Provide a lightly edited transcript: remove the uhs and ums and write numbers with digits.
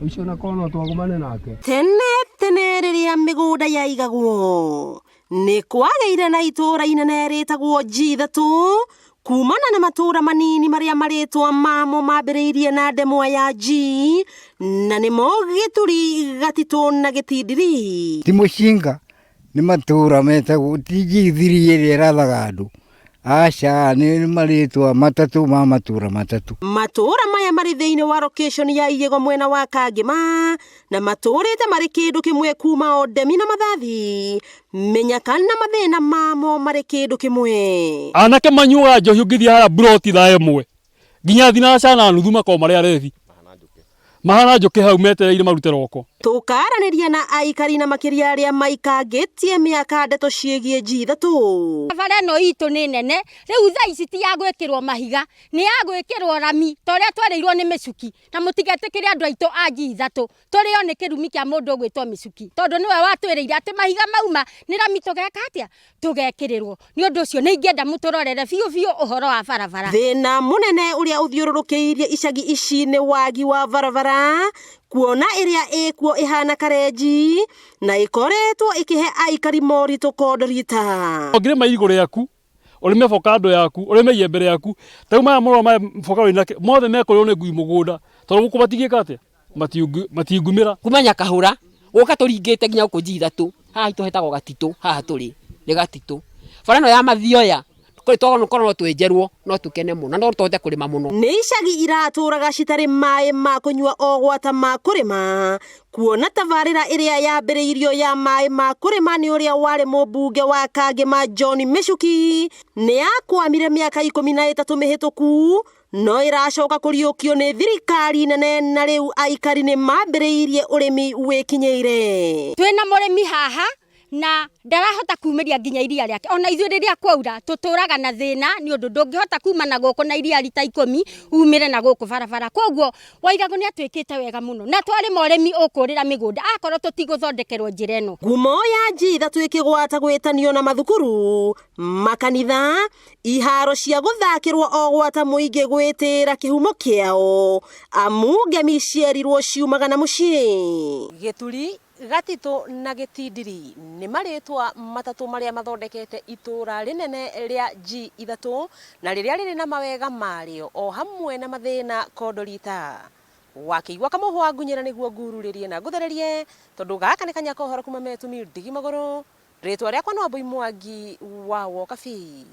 ucio na kono twagumane nake. Tene riria migunda yaigagwo ni kwageire na itura inene ritagwo G3 kumana na matura manini maria maritwa mamo mambiriirie na ndemwa ya G na nimo Gituri, Gatito na Gitindiri. Ti Mucinga ni matura metagwo ti G3 iria irathaga andu. Aca ni maritwa matatu ma matura matatu. Matura maya mari thiini wa location ya Iyego mwena wa Kangima na maturite mari kindu kimwe kuma o Ndemi na Mathathi. Menya kana mathina mamo mari kindu kimwe. Anake manyuaga njohi ngithia hara broti thaa imwe nginya thinaca na nuthu mako mari arethi mahana njuki hau metereire marute roko. Tukaraniria na aikari na makiria aria maikangitie miaka ndeto ciegie G3. Bara no itu ni nene riu thaa ici ti ya gwikirwo mahiga ni ya gwikirwo rami toria twereirwo ni micuki na mutigetikire andu aitu a G3 turio ni kirumi kia mundu gwitwo micuki tondu niwe watwireire ati mahiga mauma ni rami tugeka atia tugekirirwo ni undu ucio ni ingienda muturorere biu uhoro wa barabara. Thina munene uria uthiururukiirie icagi ici ni wagi wa barabara kuona iria ikuo ihana karenji na ikoretwo ikihe aikari moritu kodorita. Ongire iguru yaku urime avocado yaku urime iembe yaku tau maya moro ma avocado inake mothe mekorwo ni ngui mugunda tondu guku batigieka atia matiungumira kumenya kahura guka turingite nginya guku G3 haha ituhetagwo Gatito haha turi ni Gatito bara no ya mathioya kuri twagono korwo twenjerwo no tukene muno no tuhote kurima muno. Ni icagi iraturaga citari mai ma kunywa o gwata ma kurima kuona tabarira iria yambiriirio ya mai ma kurima ni uria wari mubunge wa Kangima John Michuki ni akwamire miaka 13 mihituku no iracoka kuriukio ni thirikari nene na riu aikari ni mambiriirie urimi wikinyeire. Twina murimi haha na ndarahota kumiria nginya iria riake ona ithuĩ riria kwaura tuturaga na thina ni undu ndungihota kuma na guku na iria lita 10 umire na guku barabara koguo Wairagu ni atwikite wega muno na twari moremi ukurira migunda akorwo tutiguthondekerwo njira eno. Ngumo ya G3 ikigwata gwitanio na mathukuru makanitha iharo cia guthakirwo o gwata muingi gwitira kihumo kiao amu ngemi cierirwo ciumaga na mucii. Gituri, Gatito na Gitindiri ni maritwa matatu maria mathondekete itura rinene ria G3 na riria riri na mawega mario o hamwe na mathina kodorita. Wakiigua kamuhwa ngunyira niguo ngururirie na nguthererie tondu gaka ni kanya kohoro kuma metu Ndigi Maguru ritwa riakwa no Mbui Mwangi wa Wokabi.